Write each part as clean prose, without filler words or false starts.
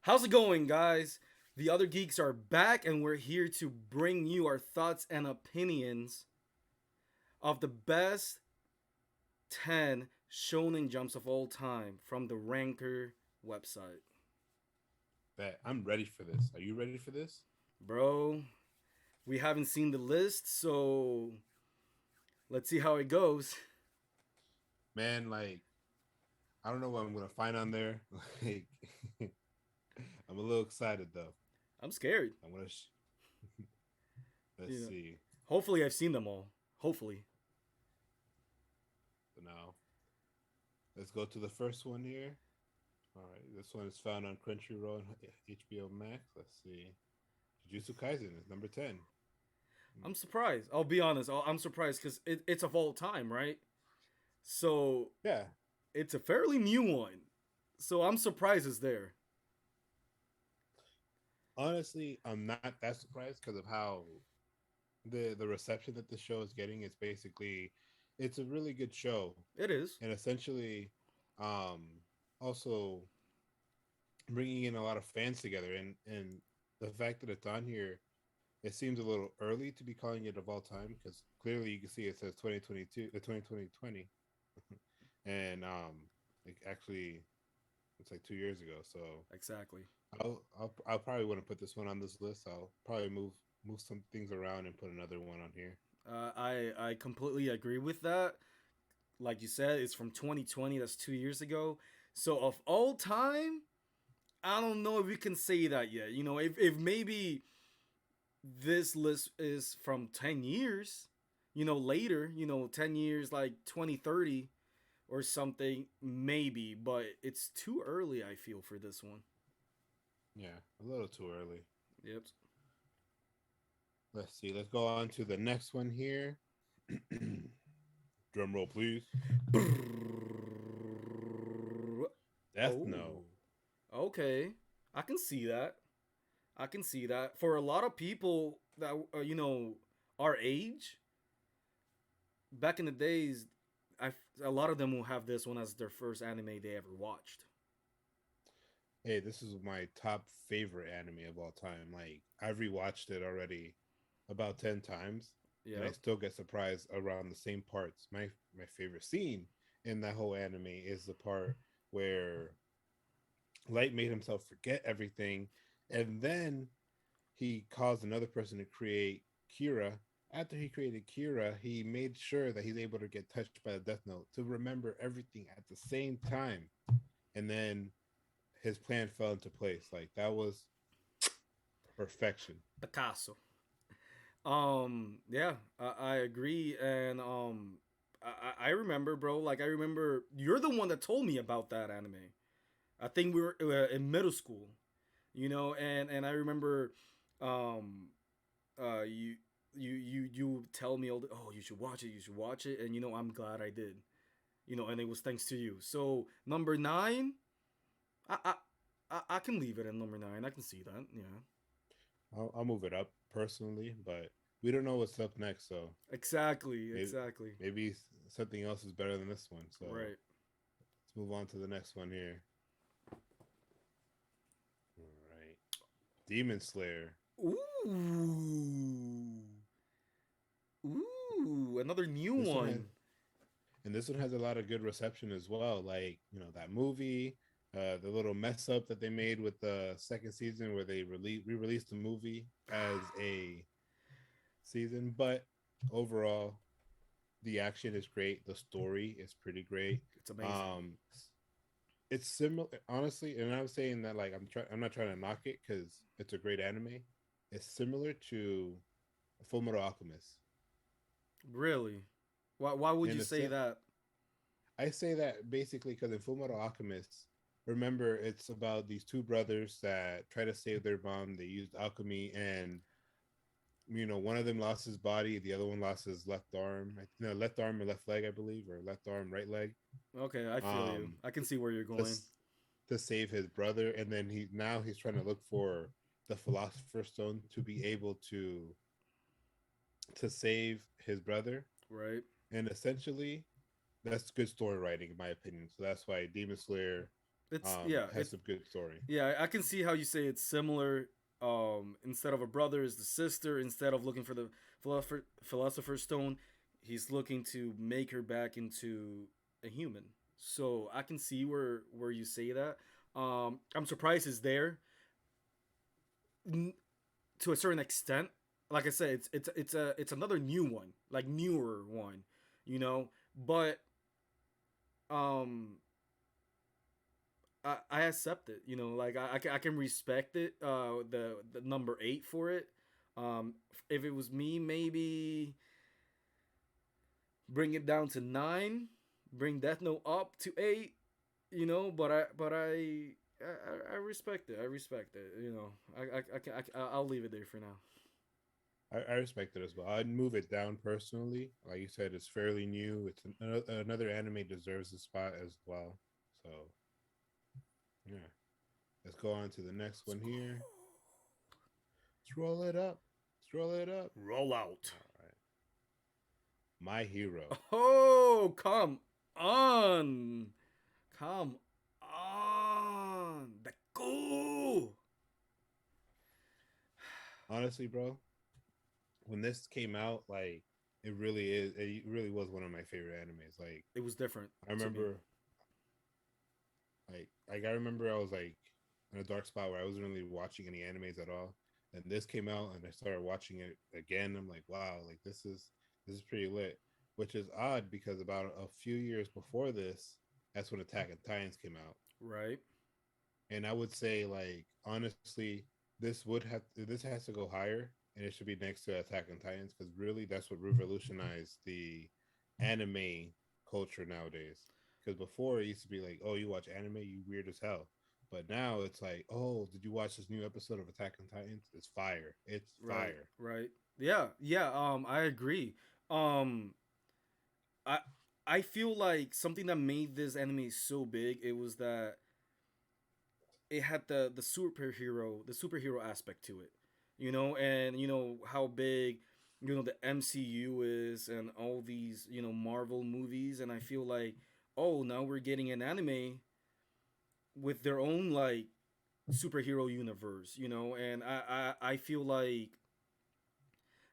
How's it going, guys? The other geeks are back, and we're here to bring you our thoughts and opinions of the best 10 shonen jumps of all time from the Ranker website. Bet I'm ready for this. Are you ready for this? Bro, we haven't seen the list, so let's see how it goes. Man, I don't know what I'm gonna find on there. Like I'm a little excited though. I'm scared. I'm gonna let's You know, see. hopefully I've seen them all. Hopefully. So now let's go to the first one here. All right, this one is found on Crunchyroll and HBO Max. Let's see. Jujutsukaisen is number 10. I'm surprised. I'll be honest. I'm surprised because it's of all time, right? So Yeah, it's a fairly new one. So I'm surprised it's there. honestly, I'm not that surprised because of how the reception that the show is getting. It's a really good show, It is. and essentially, um, also bringing in a lot of fans together, and the fact that it's on here, it seems a little early to be calling it of all time because clearly you can see it says 2022 2020 and like actually it's like 2 years ago. So Exactly. I'll probably wouldn't put this one on this list. I'll probably move some things around and put another one on here. I completely agree with that. Like you said, it's from 2020. That's 2 years ago. So of all time, I don't know if we can say that yet. If maybe this list is from 10 years, later, 10 years like 2030 or something, maybe. But it's too early. I feel for this one. Yeah, a little too early. Yep. Let's see. Let's go on to the next one here. Drum roll, please. Death Oh, Note. okay. I can see that. I can see that. For a lot of people that our age, back in the days, I a lot of them will have this one as their first anime they ever watched. Hey, this is my top favorite anime of all time. Like I've rewatched it already about 10 times, and I Yep. still get surprised around the same parts. My favorite scene in that whole anime is the part where Light made himself forget everything, and then he caused another person to create Kira. After he created Kira, he made sure that he's able to get touched by the Death Note to remember everything at the same time, and then his plan fell into place. Like that was perfection. Picasso. Yeah, I agree, and I remember, bro. Like I remember, you're the one that told me about that anime. I think we were in middle school, and I remember, um, you you tell me all the, oh, you should watch it, and I'm glad I did, and it was thanks to you. So number nine, I I I can leave it at number nine. I can see that. Yeah. I'll move it up personally, but we don't know what's up next. So Exactly. maybe Exactly. maybe something else is better than this one. So Right. let's move on to the next one here. All right, Demon Slayer. Ooh. Ooh. Another new This one has one. and this one has a lot of good reception as well. Like that movie, the little mess up that they made with the second season where they re-released the movie as a season, but overall the action is great. The story is pretty great. It's amazing. Um, it's similar, honestly, and I'm saying that like I'm not trying to knock it because it's a great anime. It's similar to Fullmetal Alchemist Really. Why would in you a say sense. that? I say that basically because in Fullmetal Alchemist, remember it's about these two brothers that try to save their mom. They used alchemy, and one of them lost his body, the other one lost his left arm, no, left arm or left leg, I believe, or left arm, right leg. Okay, I feel you. Um, I can see where you're to going. to save his brother, and then he's trying to look for the Philosopher's Stone to be able to save his brother, Right. and essentially that's good story writing in my opinion. So that's why Demon Slayer. It's yeah, Has some good story. yeah. I can see how you say it's similar. Instead of a brother is the sister. Instead of looking for the philosopher's stone, he's looking to make her back into a human. So I can see where you say that. I'm surprised it's there to a certain extent. Like I said, it's another new one, like newer one, you know. But um, I accept it. You know, like I can respect it. The number 8 for it. If it was me, maybe bring it down to 9. Bring Death Note up to 8. You know, I respect it. I respect it. You know, I'll leave it there for now. I respect it as well. I'd move it down personally. Like you said, it's fairly new. It's another anime deserves a spot as well. So yeah, let's go on to the next one here. Let's roll it up. Let's roll it up. Roll out. All right, My Hero. Oh, come on. Come on. The cool. Honestly, bro, when this came out, like it really is. It really was one of my favorite animes. Like It was different I to me. remember, like I remember, I was like in a dark spot where I wasn't really watching any animes at all. And this came out, and I started watching it again. I'm like, wow, like this is pretty lit. Which is odd because about a few years before this, that's when Attack on Titans came out. Right. And I would say, like, honestly, this has to go higher, and it should be next to Attack on Titans because really that's what revolutionized the anime culture nowadays. Because before it used to be like, oh, you watch anime, you weird as hell. But now it's like, oh, did you watch this new episode of Attack on Titans? It's fire. It's Right. fire. Right. Yeah. Yeah. I agree. Um, I I feel like something that made this anime so big, it was that it had the superhero aspect to it, you know, and you know how big, you know, the MCU is and all these, you know, Marvel movies, and I feel like, oh, now we're getting an anime with their own like superhero universe, you know, and I feel like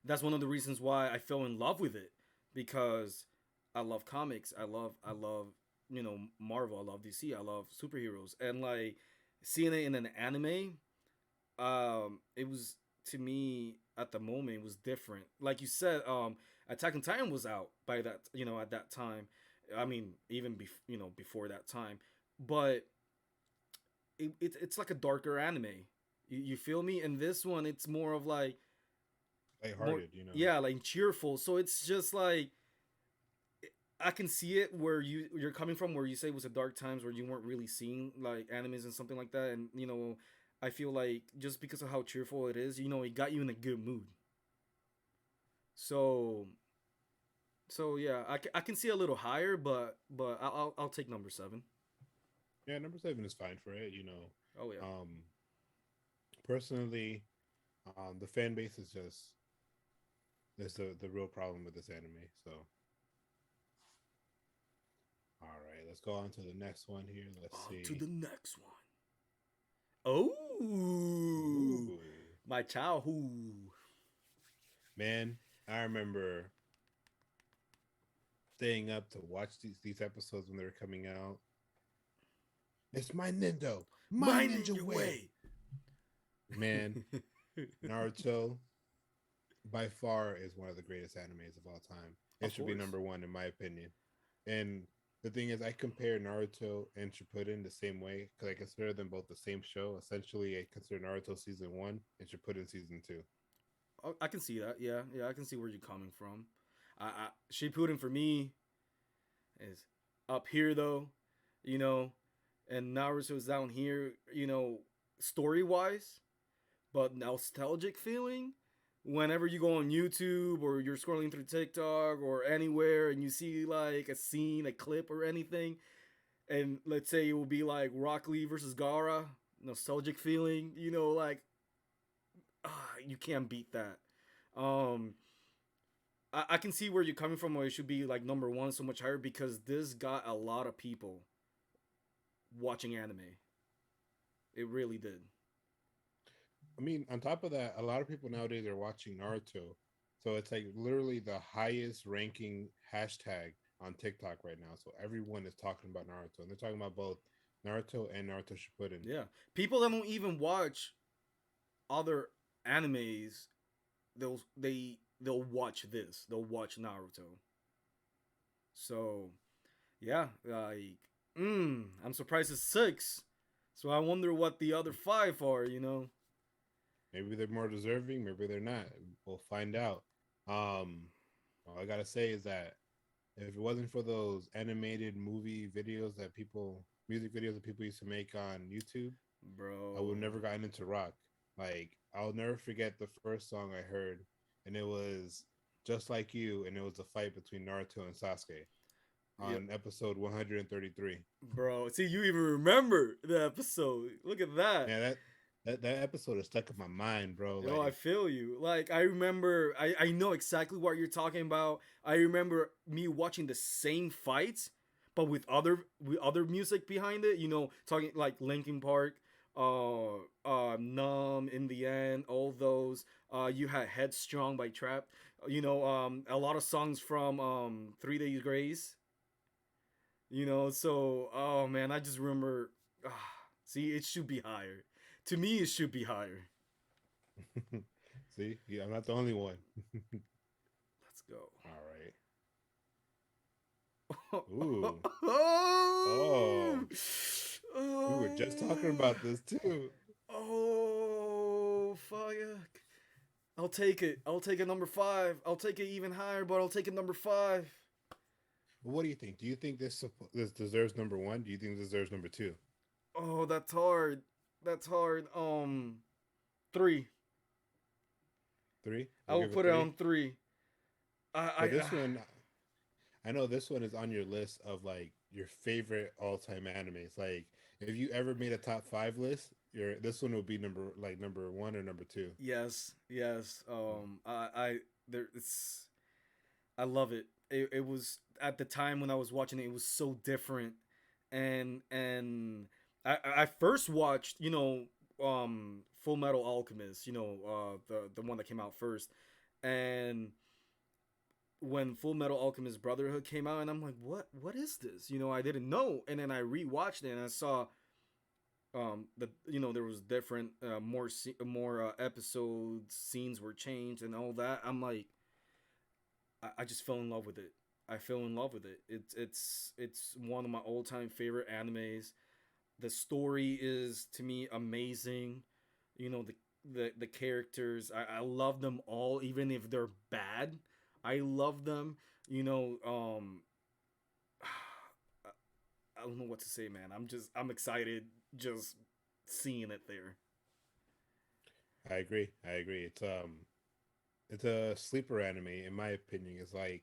that's one of the reasons why I fell in love with it, because I love comics. I love you know, Marvel. I love DC. I love superheroes, and like seeing it in an anime, it was, to me at the moment, it was different. Like you said, Attack on Titan was out by that, you know, at that time. I mean, even you know, before that time, but it's like a darker anime. You feel me? And this one, it's more of like more, Lighthearted, you know. yeah, like cheerful. So it's just like I can see it where you're coming from, where you say it was a dark times where you weren't really seeing like animes and something like that, and you know, I feel like just because of how cheerful it is, you know, it got you in a good mood. So yeah, I can see a little higher, but I'll take number 7. Yeah, number 7 is fine for it, you know. Oh yeah. Um, personally, the fan base is just is the real problem with this anime. So, all right, let's go on to the next one here. Let's On to see. the next one. Oh, Ooh, my childhood. man, I remember staying up to watch these episodes when they were coming out. It's my Nindo, my Minding ninja your way. way. Man, Naruto by far is one of the greatest animes of all time. It Of should be course. number one in my opinion. And the thing is, I compare Naruto and Shippuden the same way because I consider them both the same show. Essentially, I consider Naruto season 1 and Shippuden season 2. Oh, I can see that. Yeah, yeah, I can see where you're coming from. Shippuden for me is up here though, you know, and Naruto's down here, you know, story wise, but nostalgic feeling. Whenever you go on YouTube or you're scrolling through TikTok or anywhere and you see like a scene, a clip or anything, and let's say it will be like Rock Lee versus Gara, nostalgic feeling, you know, like you can't beat that. Um, I can see where you're coming from, where it should be like number 1 so much higher, because this got a lot of people watching anime. It really did. I mean, on top of that, a lot of people nowadays are watching Naruto. So it's like literally the highest ranking hashtag on TikTok right now. So everyone is talking about Naruto. And they're talking about both Naruto and Naruto Shippuden. Yeah, people that don't even watch other animes, they'll watch this. They'll watch Naruto. So yeah, like I'm surprised it's six. So I wonder what the other five are. Maybe they're more deserving, maybe they're not. We'll find out. All I gotta say is that if it wasn't for those animated movie videos that people, music videos that people used to make on YouTube, I would have Bro. never gotten into rock. Like I'll never forget the first song I heard, and it was "Just Like You," and it was a fight between Naruto and Sasuke Yep. on episode 133. Bro, see, you even remember the episode. Look at that. Yeah, that episode is stuck in my mind, bro. I Like, feel you. Like, I remember, I know exactly what you're talking about. I remember me watching the same fights, but with other music behind it. Talking like Linkin Park, Numb in the end, all those. You had Headstrong by Trap. A lot of songs from 3 Days Grace. So oh man, I just remember. See, it should be higher. To me, it should be higher. see, yeah, I'm not the only one. Let's go. All right. Oh, Ooh. Oh. We were just talking about this too. oh, fuck. I'll take it. I'll take it number five. I'll take it even higher, but I'll take it number five. What do you think? Do you think this deserves number 1? Do you think this deserves number 2? Oh, that's hard. That's hard. Three. 3? I We'll will give it put it 3. on three. So I this one, I know this one is on your list of like your favorite all-time animes. Like, if you ever made a top 5 list, your this one would be number 1 or number 2. yes, yes. There it's I love it. It was at the time when I was watching it. It was so different, and I first watched Full Metal Alchemist. The one that came out first, and when Full Metal Alchemist Brotherhood came out, and I'm like, what is this? I didn't know, and then I rewatched it and I saw there was different more episodes, scenes were changed and all that. I'm like, I just fell in love with it. I fell in love with it. It's one of my all time favorite animes. The story is to me amazing. The characters. I love them all, even if they're bad. I love them. I don't know what to say, man. I'm excited just seeing it there. I agree. I agree. It's a sleeper anime in my opinion. It's like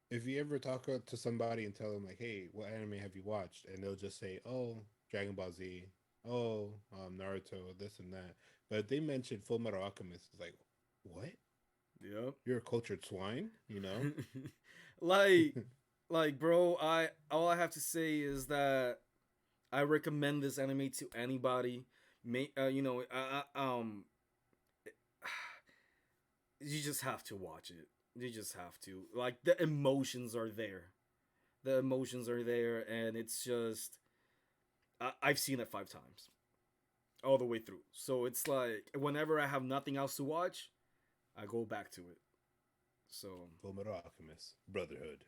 if you ever talk to somebody and tell them like, "Hey, what anime have you watched?" and they'll just say, "Oh, Dragon Ball Z, oh, Naruto, this and that." But if they mention Full Metal Alchemist, it's like, "What? Yep. You're a cultured swine?" like bro, I all I have to say is that I recommend this anime to anybody. You just have to watch it. You just have to. Like, the emotions are there. The emotions are there, and it's just I've seen it 5 times all the way through. So it's like whenever I have nothing else to watch, I go back to it. So Full Metal Alchemist Brotherhood.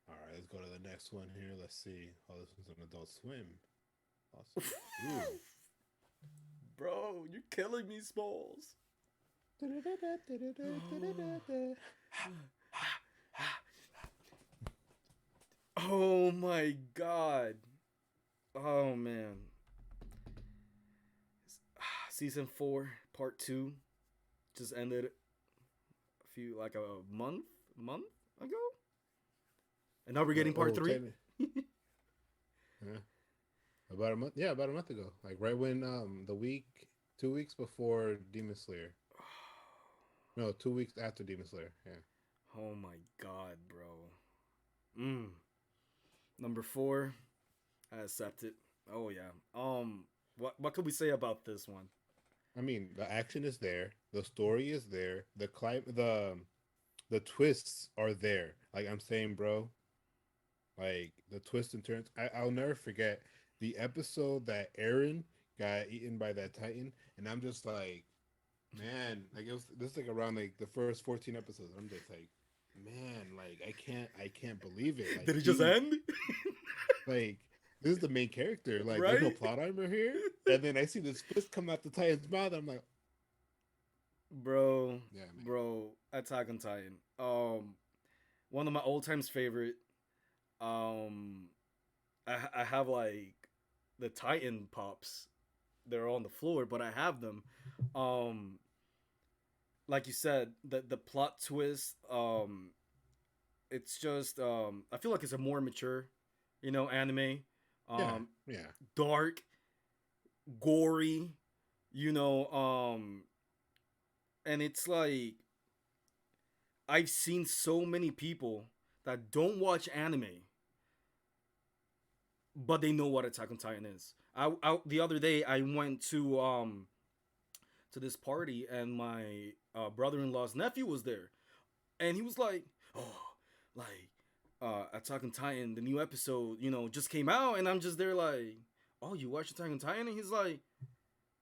All right, let's go to the next one here. Let's see. Oh, this one's on Adult Swim. Awesome. Ooh. bro, you're killing me, Smalls. Oh my god. Oh man. Season 4, part 2 just ended like a month ago. And now we're getting part 3. Yeah. About a month. Yeah, about a month ago. Like right when 2 weeks before Demon Slayer. No, 2 weeks after Demon Slayer. Yeah. Oh my god, bro. Mm. Number 4, I accept it. Oh yeah. What could we say about this one? I mean, the action is there, the story is there, the twists are there. Like I'm saying, bro, like the twists and turns. I'll never forget the episode that Aaron got eaten by that Titan, and I'm just like, man, like it was this is like around like the first 14 episodes. I'm just like, man, like I can't believe it. Like Did it just he end? like this is the main character. Like there's no Right? plot armor here. And then I see this fist come out the Titan's mouth. I'm like, Bro, yeah, man. bro, Attack on Titan. One of my old times favorite. Um, I have like the Titan pops. They're on the floor, but I have them. Um, like you said, the plot twist. It's just I feel like it's a more mature, anime. Yeah, Um, yeah. dark, gory. You know, and it's like I've seen so many people that don't watch anime, but they know what Attack on Titan is. The other day I went to this party and my brother-in-law's nephew was there, and he was like, "Oh, like Attack on Titan, the new episode, just came out," and I'm just there like, "Oh, you watch Attack on Titan?" And he's like,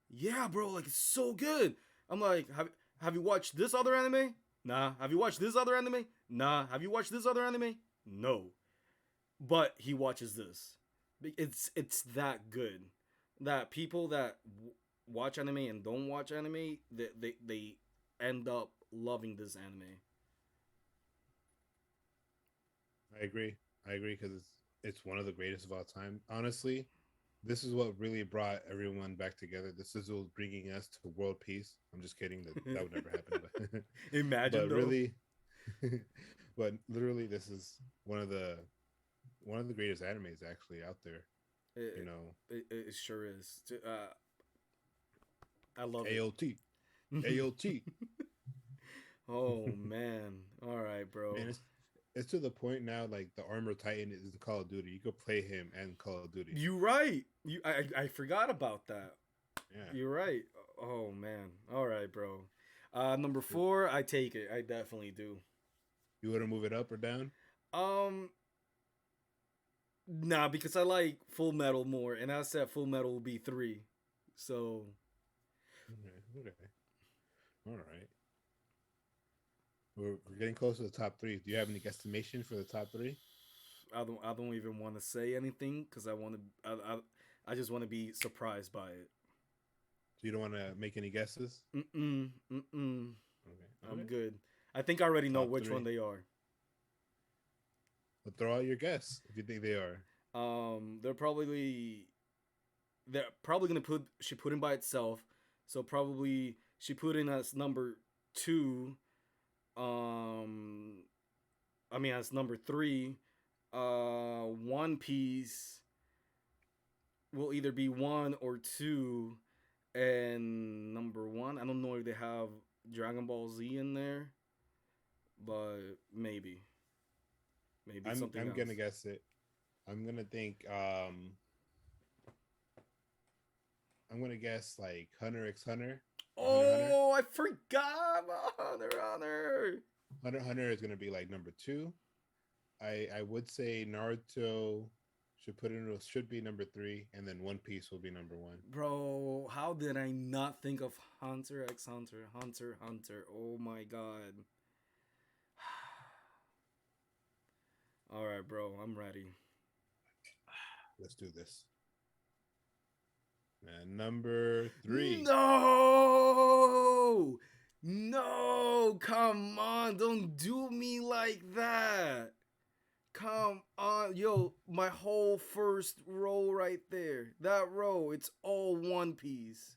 "Yeah, bro, like it's so good." I'm like, "Have you watched this other anime?" Nah. Have you watched this other anime? Nah. Have you watched this other anime? No. But he watches this. It's that good that people that watch anime and don't watch anime, they end up loving this anime. I agree. I agree because it's one of the greatest of all time. Honestly, this is what really brought everyone back together. This is what was bringing us to world peace. I'm just kidding. That would never happen. But Imagine but though. really, but literally, this is one of the greatest animes actually out there. You It, know, it sure is. I love it. AOT, AOT. Oh man. All right, bro. Man, it's to the point now. Like the Armor Titan is in Call of Duty. You could play him and Call of Duty. You right. I forgot about that. Yeah. You're right. Oh man. All right, bro. Number 4, I take it. I definitely do. You want to move it up or down? Um, nah, because I like Full Metal more, and I said Full Metal will be 3. So Okay. Okay. All right. We're getting close to the top three. Do you have any guesstimation for the top three? I don't even want to say anything because I just want to be surprised by it. So you don't want to make any guesses? Mm-mm. Okay. I'm Okay. good. I think I already know Top which one three. they are. But throw out your guess if you think they are. They're probably gonna put Shippuden by itself. So probably Shippuden as number 2. Um, I mean as number 3. One Piece will either be 1 or 2, and number 1. I don't know if they have Dragon Ball Z in there, but maybe I'm something I'm else. gonna guess it. I'm gonna think. I'm gonna guess like Hunter x Hunter. Hunter Hunter. Oh, I forgot about Hunter. Hunter is gonna be like number two. I would say Naruto should be number three, and then One Piece will be number one. Bro, how did I not think of Hunter x Hunter? Hunter. Oh my god. All right, bro, I'm ready. Let's do this. And number three. No! No! Come on, don't do me like that. Come on, yo, my whole first row right there. That row, it's all One Piece.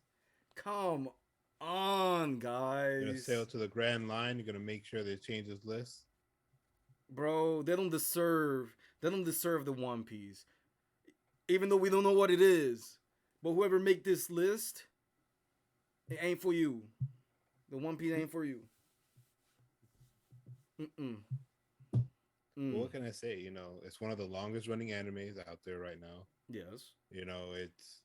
Come on, You're gonna sail guys. to the Grand Line. You're gonna make sure they change this list. Bro, they don't deserve the One Piece. Even though we don't know what it is. But whoever make this list, it ain't for you. The One Piece ain't for you. Mm-mm. Well, Mm, what can I say? You know, it's one of the longest running animes out there right now. yes, You know, it's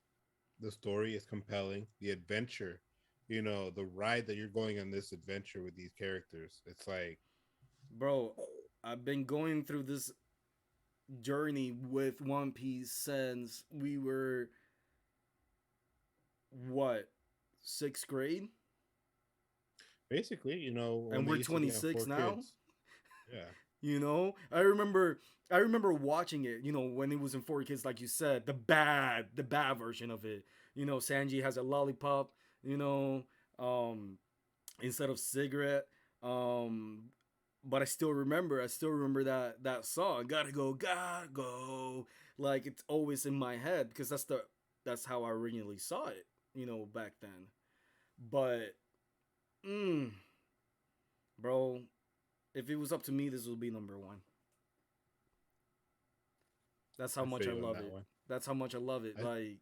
the story is compelling, the adventure, you know, the ride that you're going on this adventure with these characters. It's like, bro. I've been going through this journey with One Piece since we were what, sixth grade, basically, you know, when and they we're used to be on 26 Four now. Kids. Yeah, You know, I remember watching it. You know, when it was in 4Kids, like you said, the bad version of it. You know, Sanji has a lollipop. You know, um, instead of cigarette. Um, but I still remember that song. Gotta go, gotta go. Like it's always in my head because that's how I originally saw it. You know, back then. But, mm, bro, if it was up to me, this would be number one. That's how I much feel I you on love that it. one. That's how much I love it. I Like,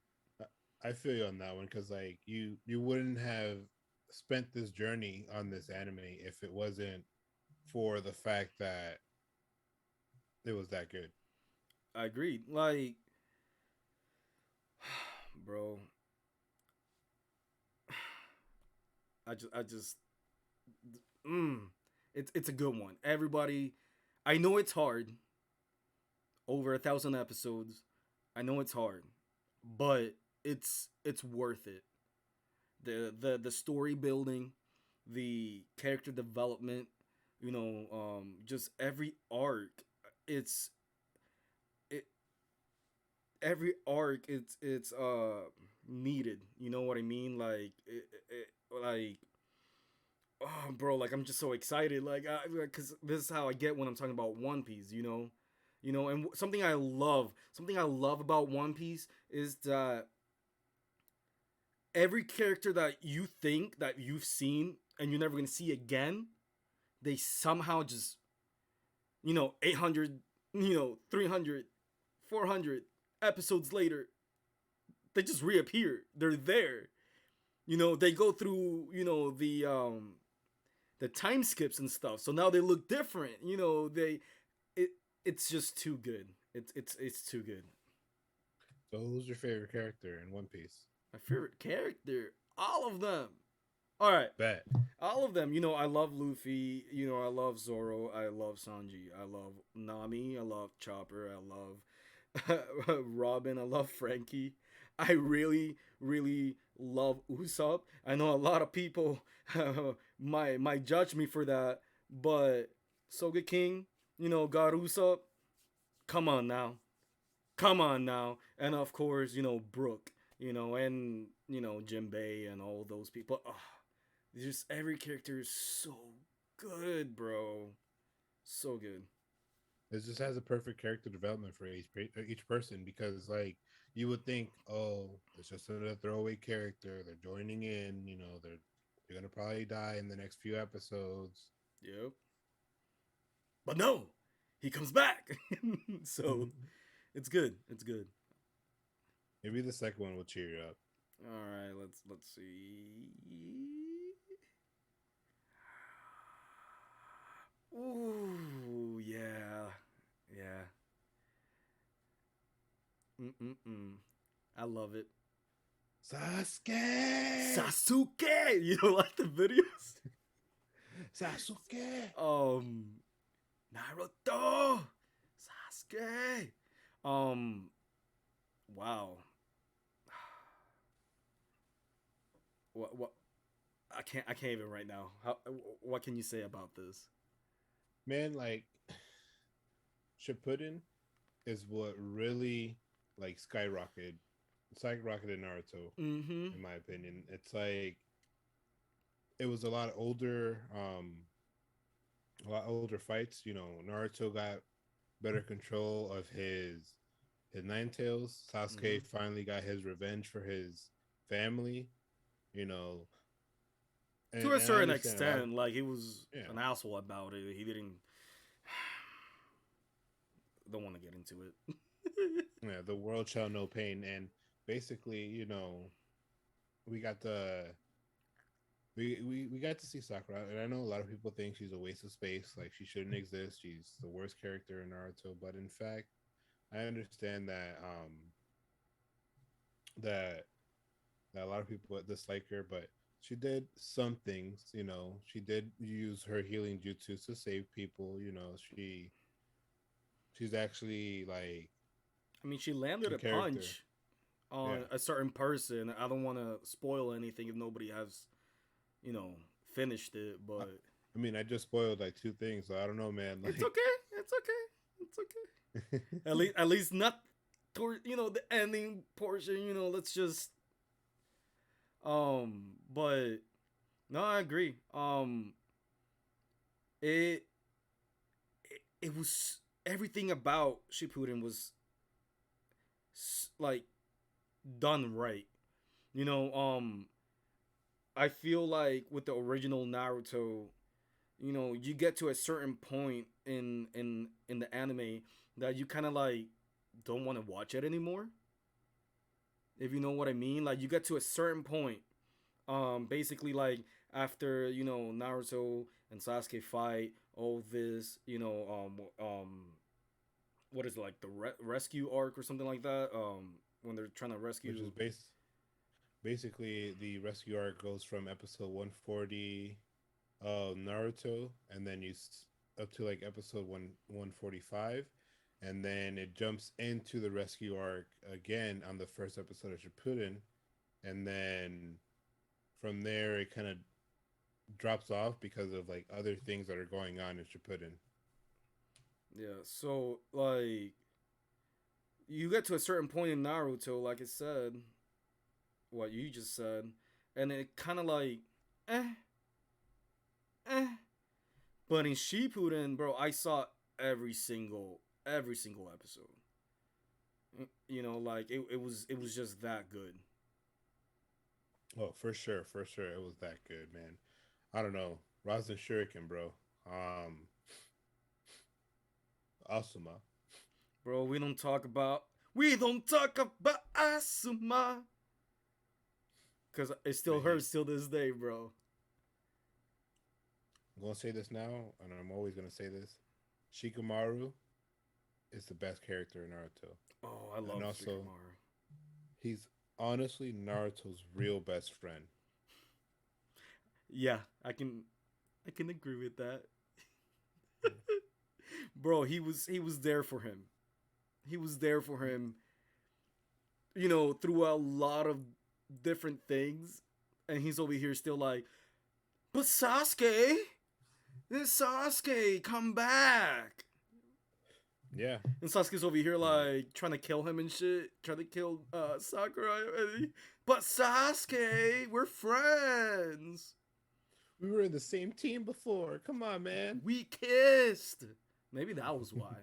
I feel you on that one because like you wouldn't have spent this journey on this anime if it wasn't for the fact that it was that good. I agreed. Like, bro, I just, mm, it's a good one. Everybody, I know it's hard. Over 1,000 episodes. I know it's hard, but it's worth it. The story building, the character development, just every arc. It's it every arc. It's needed. You know what I mean? Like like, oh, bro, like I'm just so excited, like, because this is how I get when I'm talking about One Piece, and something I love about One Piece is that every character that you think that you've seen and you're never gonna see again, they somehow just, 800, 300, 400 episodes later, they just reappear. They're there. They go through, the time skips and stuff. So now they look different. It it's just too good. It's too good. So who's your favorite character in One Piece? My favorite character, all of them. All right, Bet. all of them. I love Luffy. I love Zoro. I love Sanji. I love Nami. I love Chopper. I love Robin. I love Frankie. I really, really love Usopp. I know a lot of people might judge me for that, but Soga King, God Usopp. Come on now, come on now, and of course, Brooke, and Jinbei and all those people. Oh, just every character is so good, bro. So good. It just has a perfect character development for each person because like you would think, oh, it's just a throwaway character. They're joining in. You know, they're gonna probably die in the next few episodes. Yep. But no, he comes back. So it's good. It's good. Maybe the second one will cheer you up. All right, let's see. Ooh, yeah, yeah. Mm-mm-mm. I love it. Sasuke. Sasuke. You don't like the videos? Sasuke. Naruto. Sasuke. Um. Wow. What? I can't even right now. What can you say about this? Man, like Shippuden is what really like skyrocketed Naruto, Mm-hmm. in my opinion. It's like it was a lot older fights. You know, Naruto got better control of his nine tails. Mm-hmm. Sasuke finally got his revenge for his family. You know, To a and I certain understand a lot of extent, like he was yeah an asshole about it. He didn't. Don't want to get into it. yeah the world shall know pain, and basically you know we got we got to see Sakura, and I know a lot of people think she's a waste of space, like she shouldn't exist. She's the worst character in Naruto, but in fact, I understand that that a lot of people dislike her, but she did some things. You know, she did use her healing jutsu to save people. You know, she's actually like I mean, she landed a a character. punch on Yeah. a certain person. I don't want to spoil anything if nobody has, you know, finished it, I, but I mean, I just spoiled like two things, so I don't know, man. it's Like, okay. It's okay. It's okay. At least not toward the ending portion. Let's just but no, I agree. It it was everything about Shippuden was like done right. You know, I feel like with the original Naruto, you get to a certain point in the anime that you kind of like don't want to watch it anymore. If you know what I mean, like you get to a certain point, basically like after Naruto and Sasuke fight all this, what is it like the rescue arc or something like that? When they're trying to which is rescue. basically the rescue arc goes from episode 140 Naruto, and then up to like episode 145, and then it jumps into the rescue arc again on the first episode of Shippuden, and then from there it kind of drops off because of like other things that are going on in Shippuden. Yeah, so like you get to a certain point in Naruto, like I said, what you just said, and it kind of like, eh, eh. But in Shippuden, bro, I saw every single episode. Like it was just that good. Oh, for sure, it was that good, man. I don't know, Rasen Shuriken, bro. Um, Asuma. Bro, we don't talk about Asuma, cause it still Man, he, hurts till this day, bro. I'm gonna say this now, and I'm always gonna say this. Shikamaru is the best character in Naruto, Oh, I and love also Shikamaru. he's honestly Naruto's real best friend. Yeah, I can agree with that. Bro, he was there for him. He was there for him, through a lot of different things. And he's over here still like, but Sasuke, come back. Yeah, And Sasuke's over here like like trying to kill him and shit, trying to kill Sakura. But Sasuke, we're friends. we were in the same team before. Come on, man. We kissed. Maybe that was why,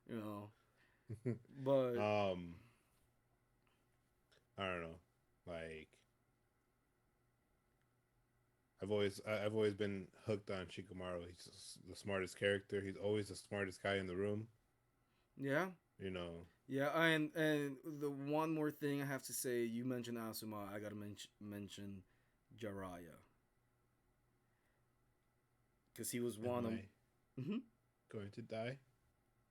you know. But um, I don't know. Like I've always been hooked on Shikamaru. He's just the smartest character. He's always the smartest guy in the room. yeah, You know. yeah, and the one more thing I have to say, you mentioned Asuma, I gotta mention Jiraiya, because he was Am one of. I Mhm. going to die?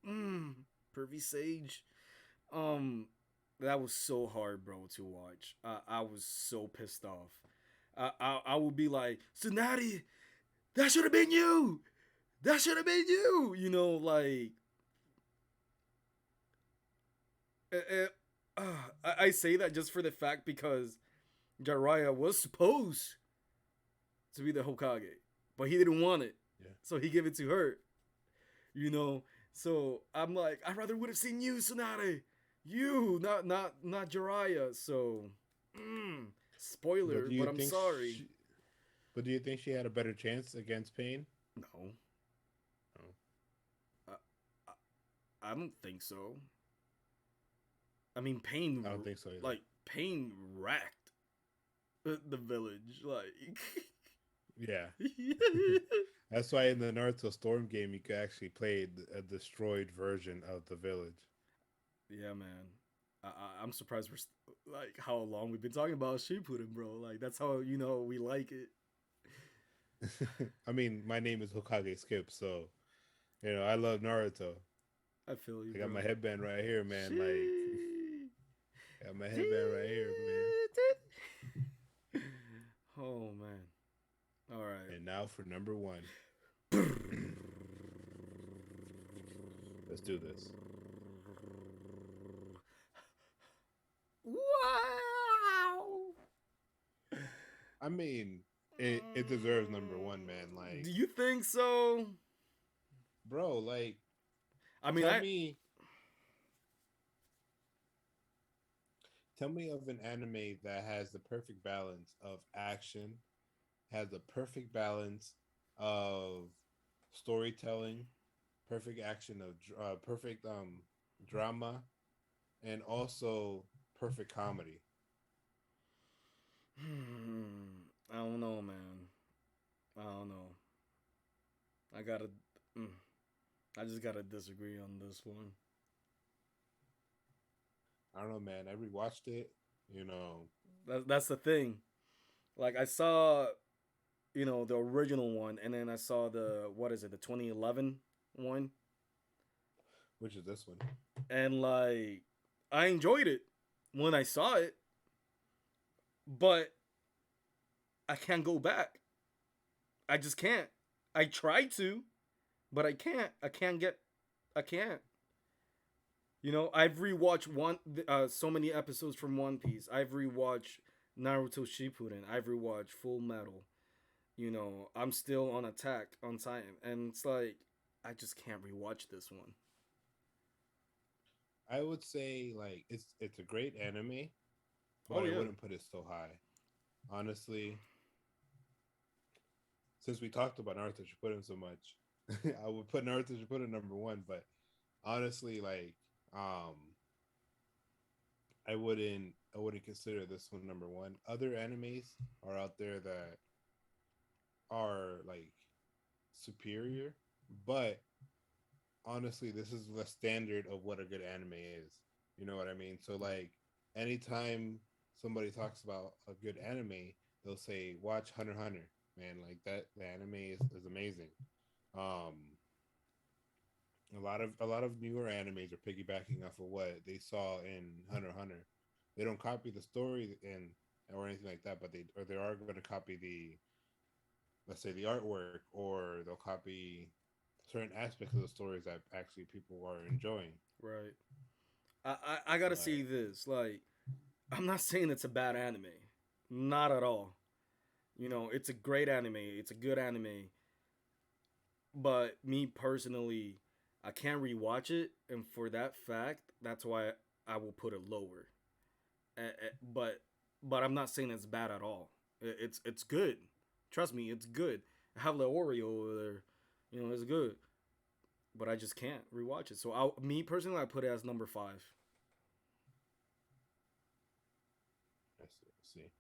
mm, Pervy Sage. Um, that was so hard, bro, to watch. I was so pissed off. I would be like, Tsunade, that should have been you. That should have been you. Like I say that just for the fact because Jiraiya was supposed to be the Hokage, but he didn't want it, Yeah. so he gave it to her. You know, so I'm like, I rather would have seen you, Tsunade. You, not Jiraiya. So, But spoiler, do you but I'm think sorry. do you think she had a better chance against Pain? No, Oh. I, I don't think so. I mean, Pain, I don't think so either. like Pain wrecked the village, like. Yeah. That's why in the Naruto Storm game you could actually play a destroyed version of the village. Yeah, man. I'm surprised we're like how long we've been talking about Shippuden, bro. Like that's how we like it. I mean, my name is Hokageskips, so I love Naruto. I feel you, I got bro. my headband right here, man. Like, She got my headband right here, man. did it. Oh man. All right. And now for number one. Let's do this. Wow. I mean, it deserves number one, man. Do Like, you think so? bro, like, I mean, tell I. me, tell me of an anime that has the perfect balance of action, has the perfect balance of storytelling, perfect action of perfect drama, and also perfect comedy. I don't know, man. I don't know. I gotta. Mm, I just gotta disagree on this one. I don't know, man. I rewatched it. You know, That's the thing. Like I saw, the original one, and then I saw the what is it, the 2011 one, which is this one. and like I enjoyed it when I saw it, but I can't go back. I just can't. I tried to, but I can't. I can't get. I can't. I've rewatched so many episodes from One Piece. I've rewatched Naruto Shippuden. I've rewatched Full Metal. I'm still on Attack on Titan, and it's like I just can't rewatch this one. I would say like it's a great anime, but Oh I yeah. wouldn't put it so high. Honestly, since we talked about Naruto Shippuden so much, I would put Naruto Shippuden number one. But honestly, like um, I wouldn't consider this one number one. Other animes are out there that are like superior, but honestly, this is the standard of what a good anime is. You know what I mean? So like anytime somebody talks about a good anime, they'll say watch Hunter x Hunter. Man, like that the anime is amazing. Um a lot of newer animes are piggybacking off of what they saw in Hunter x Hunter. They don't copy the story and or anything like that, but they are going to copy the, let's say, the artwork, or they'll copy certain aspects of the stories that actually people are enjoying. Right. I gotta But see this. Like, I'm not saying it's a bad anime. Not at all. It's a great anime. It's a good anime. But me personally, I can't rewatch it, and for that fact, that's why I will put it lower. But I'm not saying it's bad at all. It's good. Trust me, it's good. I have the Oreo over there. It's good. But I just can't rewatch it. So me personally, I put it as number five. let's see.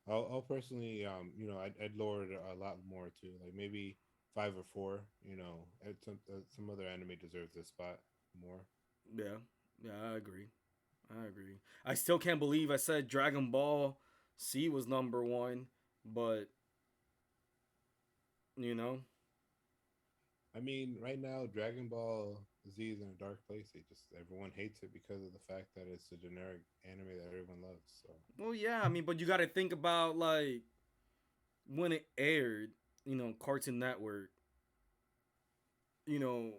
I'll personally, I'd lower it a lot more too, like maybe five or four. Some other anime deserves this spot more. Yeah, yeah, I agree. I agree. I still can't believe I said Dragon Ball C was number one, but you know, I mean, right now, Dragon Ball Z is in a dark place. Everyone hates it because of the fact that it's a generic anime that everyone loves. So well, yeah. I mean, but you got to think about like when it aired. Cartoon Network. You know,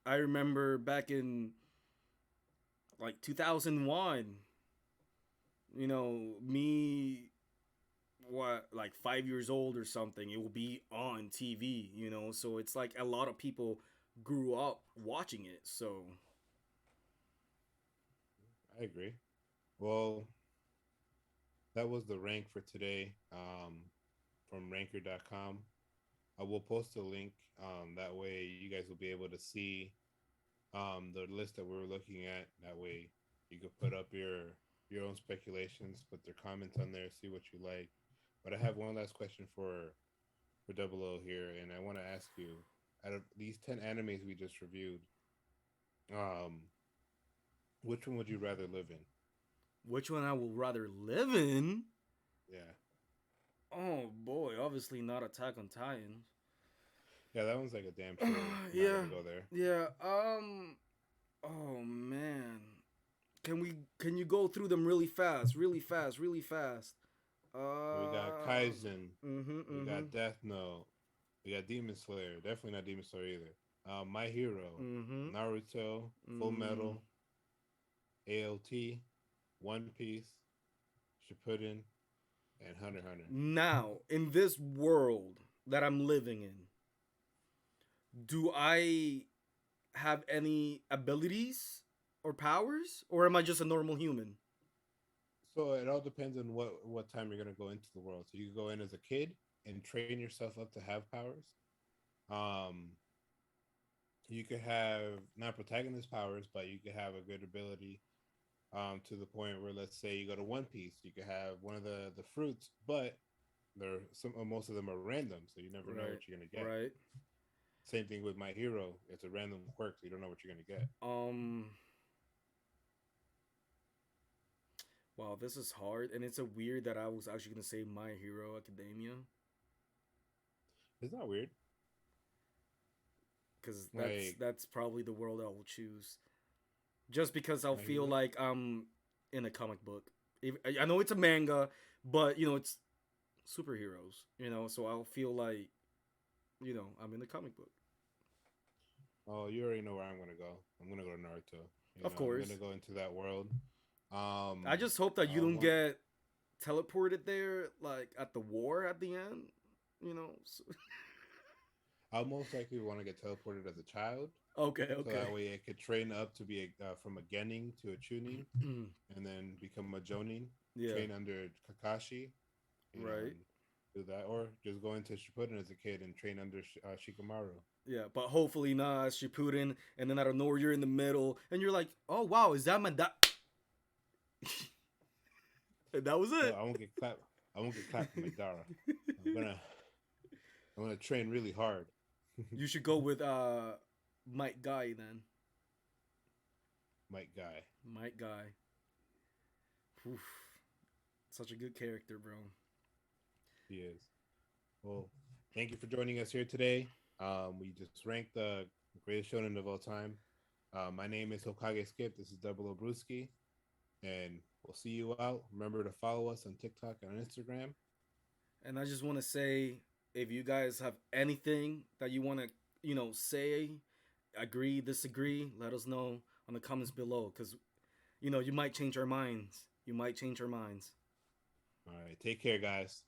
I remember back in like 2001. Me what like 5 years old or something. It will be on TV. So it's like a lot of people grew up watching it. So I agree. Well, that was the rank for today, from ranker.com. I will post a link. That way, you guys will be able to see the list that we were looking at. That way, you could put up your own speculations, put their comments on there, see what you like. But I have one last question for Double O here, and I want to ask you: out of these 10 animes we just reviewed, um, which one would you rather live in? which one I will rather live in? Yeah, Oh boy, obviously not Attack on Titan. Yeah, that one's like a damn sure not Yeah, gonna go there. yeah. Oh man, can you go through them really fast, really fast, really fast? So we got Kaizen, we Mm-hmm. got Death Note, we got Demon Slayer. Definitely not Demon Slayer either. My Hero, Mm-hmm. Naruto, Full Mm. Metal, ALT, One Piece, Shippuden, and Hunter x Hunter. Now, in this world that I'm living in, do I have any abilities or powers, or am I just a normal human? So it all depends on what time you're gonna go into the world. So you can go in as a kid and train yourself up to have powers. Um, you could have not protagonist powers, but you could have a good ability to the point where, let's say you go to One Piece, you could have one of the fruits, but they're some most of them are random, so you never know Right, what you're gonna get. right. Same thing with My Hero; it's a random quirk, so you don't know what you're gonna get. Um, wow, this is hard, and it's a weird that I was actually gonna say My Hero Academia, It's not weird. because Like that's probably the world I will choose, just because I'll My feel Hero. like I'm in a comic book. I know it's a manga, but it's superheroes, so I'll feel like, I'm in a comic book. Oh, you already know where I'm gonna go. I'm gonna go to Naruto. Of I'm gonna course. go into that world. I just hope that you I don't want. get teleported there, like at the war at the end. You know. I'll most likely want to get teleported as a child, Okay. so Okay. that way I could train up to be from a genin to a chunin, and then become a jonin. Yeah. Train under Kakashi, Right. and do that, or just go into Shippuden as a kid and train under Shikamaru. Yeah, but hopefully not Shippuden, and then out of nowhere you're in the middle, and you're like, "Oh wow, is that my And that was No, it. I won't get clapped. I won't get clapped from Madara. I'm gonna I'm gonna train really hard. You should go with Mike Guy then. Mike Guy. Mike Guy. Oof. Such a good character, bro. He is. Well, thank you for joining us here today. We just ranked the greatest shonen of all time. My name is Hokageskips. This is Dbl0brwski, and we'll see you out. Remember to follow us on TikTok and Instagram. And I just want to say, if you guys have anything that you want to, say, agree, disagree, let us know on the comments below. Because, you might change our minds. You might change our minds. All right, take care, guys.